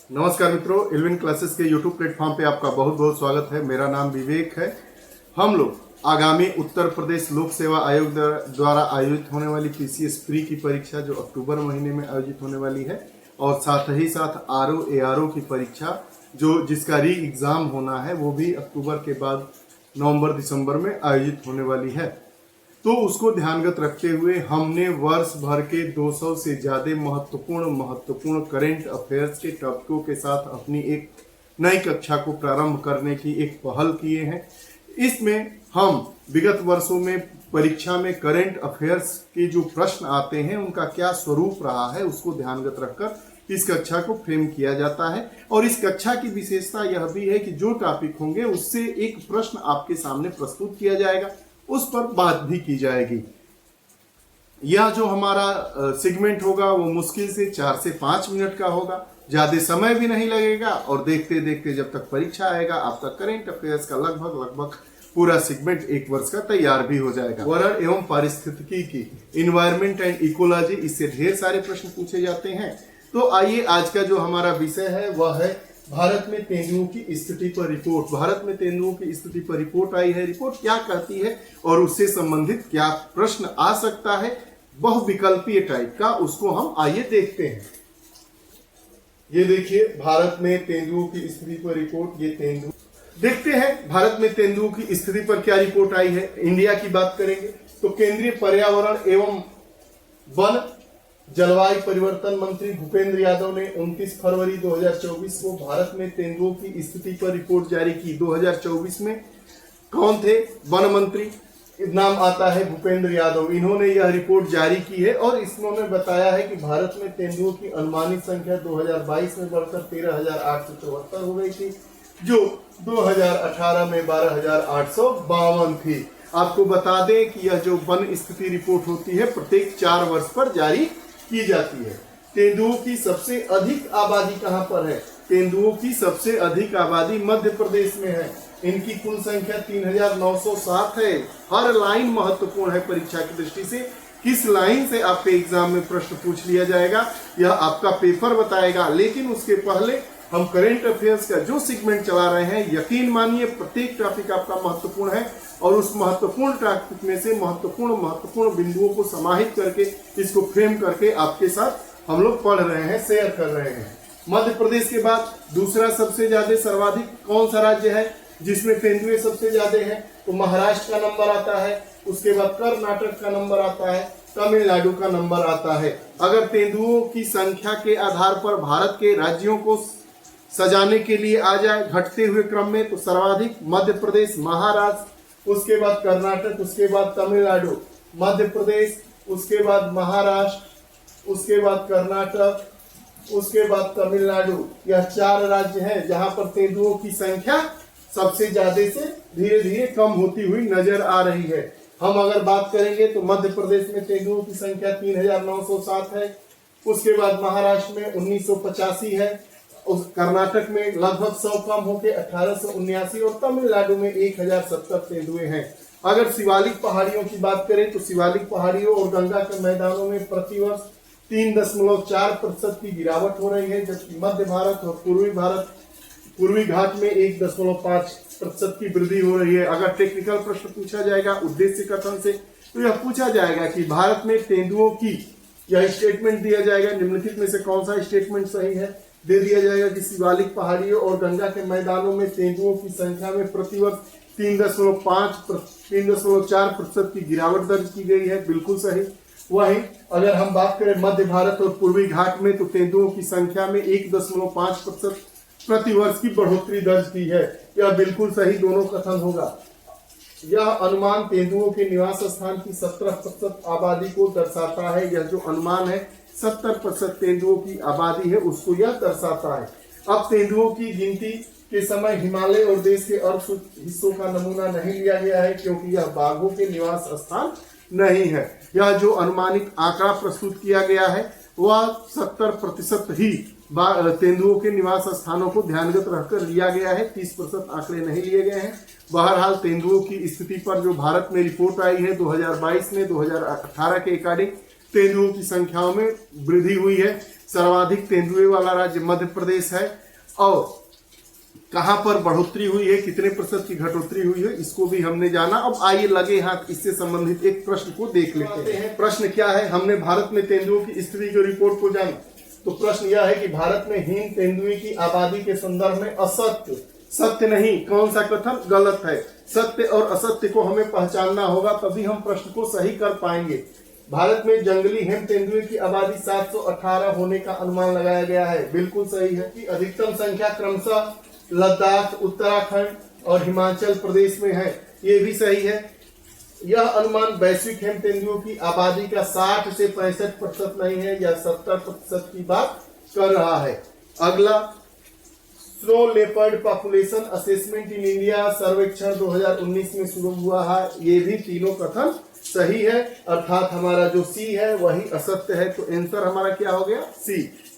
नमस्कार मित्रों, Alvin classes के यूट्यूब प्लेटफॉर्म पे आपका बहुत बहुत स्वागत है। मेरा नाम विवेक है। हम लोग आगामी उत्तर प्रदेश लोक सेवा आयोग द्वारा आयोजित होने वाली पीसीएस प्री की परीक्षा जो अक्टूबर महीने में आयोजित होने वाली है और साथ ही साथ आरओ एआरओ की परीक्षा जिसका री एग्जाम होना है वो भी अक्टूबर के बाद नवंबर दिसंबर में आयोजित होने वाली है। तो उसको ध्यानगत रखते हुए हमने वर्ष भर के 200 से ज्यादा महत्वपूर्ण करेंट अफेयर्स के टॉपिकों के साथ अपनी एक नई कक्षा को प्रारंभ करने की एक पहल किए हैं। इसमें हम विगत वर्षों में परीक्षा में करेंट अफेयर्स के जो प्रश्न आते हैं उनका क्या स्वरूप रहा है उसको ध्यानगत रखकर इस कक्षा को फ्रेम किया जाता है। और इस कक्षा की विशेषता यह भी है कि जो टॉपिक होंगे उससे एक प्रश्न आपके सामने प्रस्तुत किया जाएगा, उस पर बात भी की जाएगी। यह जो हमारा सेगमेंट होगा वो मुश्किल से 4 से 5 मिनट का होगा, ज्यादा समय भी नहीं लगेगा और देखते देखते जब तक परीक्षा आएगा आपका करेंट अफेयर्स का लगभग पूरा सेगमेंट एक वर्ष का तैयार भी हो जाएगा। पर्यावरण एवं पारिस्थितिकी की इन्वायरमेंट एंड इकोलॉजी, इससे ढेर सारे प्रश्न पूछे जाते हैं। तो आइए आज का जो हमारा विषय है वह है भारत में तेंदुओं की स्थिति पर रिपोर्ट। भारत में तेंदुओं की स्थिति पर रिपोर्ट आई है। रिपोर्ट क्या कहती है और उससे संबंधित क्या प्रश्न आ सकता है, बहुविकल्पीय टाइप का, उसको हम आइए देखते हैं। ये देखिए भारत में तेंदुओं की स्थिति पर रिपोर्ट। ये तेंदुआ देखते हैं भारत में तेंदुओं की स्थिति पर क्या रिपोर्ट आई है। इंडिया की बात करेंगे तो केंद्रीय पर्यावरण एवं वन जलवायु परिवर्तन मंत्री भूपेंद्र यादव ने 29 फरवरी 2024 को भारत में तेंदुओं की स्थिति पर रिपोर्ट जारी की। 2024 में कौन थे वन मंत्री? नाम आता है भूपेंद्र यादव। इन्होंने यह रिपोर्ट जारी की है और इन्होंने बताया है कि भारत में तेंदुओं की अनुमानित संख्या 2022 में बढ़कर 13,874 हो गई थी, जो 2018 में 12,852 थी। आपको बता दें कि यह जो वन स्थिति रिपोर्ट होती है प्रत्येक 4 वर्ष पर जारी की जाती है। तेंदुओं की सबसे अधिक आबादी कहां पर है? तेंदुओं की सबसे अधिक आबादी मध्य प्रदेश में है। इनकी कुल संख्या 3,907 है। हर लाइन महत्वपूर्ण है परीक्षा की दृष्टि से। किस लाइन से आपके एग्जाम में प्रश्न पूछ लिया जाएगा यह आपका पेपर बताएगा। लेकिन उसके पहले हम करेंट अफेयर्स का जो सेगमेंट चला रहे हैं, यकीन मानिए प्रत्येक टॉपिक आपका महत्वपूर्ण है और उस महत्वपूर्ण टॉपिक में से महत्वपूर्ण बिंदुओं को समाहित करके इसको फ्रेम करके आपके साथ हम लोग पढ़ रहे हैं, शेयर कर रहे हैं। मध्य प्रदेश के बाद दूसरा सबसे ज्यादा सर्वाधिक कौन सा राज्य है जिसमें तेंदुए सबसे ज्यादा है? तो महाराष्ट्र का नंबर आता है, उसके बाद कर्नाटक का नंबर आता है, तमिलनाडु का नंबर आता है। अगर तेंदुओं की संख्या के आधार पर भारत के राज्यों को सजाने के लिए आ जाए घटते हुए क्रम में तो सर्वाधिक मध्य प्रदेश, महाराष्ट्र, उसके बाद कर्नाटक, उसके बाद तमिलनाडु, मध्य प्रदेश, उसके बाद महाराष्ट्र, उसके बाद कर्नाटक, उसके बाद तमिलनाडु। यह 4 राज्य हैं जहां पर तेंदुओं की संख्या सबसे ज्यादा से धीरे धीरे कम होती हुई नजर आ रही है। हम अगर बात करेंगे तो मध्य प्रदेश में तेंदुओं की संख्या 3,907 है, उसके बाद महाराष्ट्र में 1,985 है, उस कर्नाटक में लगभग 100 कम होकर 1,879 और तमिलनाडु में 1,070 तेंदुए हैं। अगर शिवालिक पहाड़ियों की बात करें तो शिवालिक पहाड़ियों और गंगा के मैदानों में प्रतिवर्ष 3.4% की गिरावट हो रही है, जबकि मध्य भारत और पूर्वी घाट में 1.5% की वृद्धि हो रही है। अगर टेक्निकल प्रश्न पूछा जाएगा उद्देश्य कथन से तो यह पूछा जाएगा कि भारत में तेंदुओं की यह स्टेटमेंट दिया जाएगा, निम्नलिखित में से कौन सा स्टेटमेंट सही है? दे दिया जाएगा कि शिवालिक पहाड़ियों और गंगा के मैदानों में तेंदुओं की संख्या में प्रतिवर्ष 3.4% की गिरावट दर्ज की गई है। बिल्कुल सही। वहीं अगर हम बात करें मध्य भारत और पूर्वी घाट में तो तेंदुओं की संख्या में 1.5% प्रतिवर्ष की बढ़ोतरी दर्ज की है। यह बिल्कुल सही दोनों कथन होगा। यह अनुमान तेंदुओं के निवास स्थान की 70% आबादी को दर्शाता है। यह जो अनुमान है 70% तेंदुओं की आबादी है उसको यह दर्शाता है। अब तेंदुओं की गिनती के समय हिमालय और देश के अर्ध हिस्सों का नमूना नहीं लिया गया है क्योंकि यह बाघों के निवास स्थान नहीं है। यह जो अनुमानित आंकड़ा प्रस्तुत किया गया है वह 70% ही तेंदुओं के निवास स्थानों को ध्यानगत रखकर लिया गया है। 30% आंकड़े नहीं लिए गए हैं। बहरहाल तेंदुओं की स्थिति पर जो भारत में रिपोर्ट आई है 2022 में 2018 के अकॉर्डिंग तेंदुओं की संख्याओं में वृद्धि हुई है। सर्वाधिक तेंदुए वाला राज्य मध्य प्रदेश है। और कहां पर बढ़ोतरी हुई है, कितने प्रतिशत की घटोतरी हुई है, इसको भी हमने जाना। अब आइए लगे हाथ इससे संबंधित एक प्रश्न को देख लेते हैं। प्रश्न क्या है, हमने भारत में तेंदुओं की स्थिति की रिपोर्ट को जाना। तो प्रश्न यह है कि भारत में हीन तेंदुए की आबादी के संदर्भ में असत्य, सत्य नहीं, कौन सा कथन गलत है। सत्य और असत्य को हमें पहचानना होगा, तभी हम प्रश्न को सही कर पाएंगे। भारत में जंगली हेम तेंदुए की आबादी 718 होने का अनुमान लगाया गया है। बिल्कुल सही है कि अधिकतम संख्या क्रमशः लद्दाख, उत्तराखंड और हिमाचल प्रदेश में है, ये भी सही है। यह अनुमान वैश्विक हेम तेंदुओं की आबादी का 60 से 65% नहीं है, या 70% की बात कर रहा है। अगला, snow leopard population assessment in India सर्वेक्षण 2019 में शुरू हुआ है। ये भी तीनों कथन सही है, अर्थात हमारा जो सी है वही असत्य है। तो आंसर हमारा क्या हो गया, सी।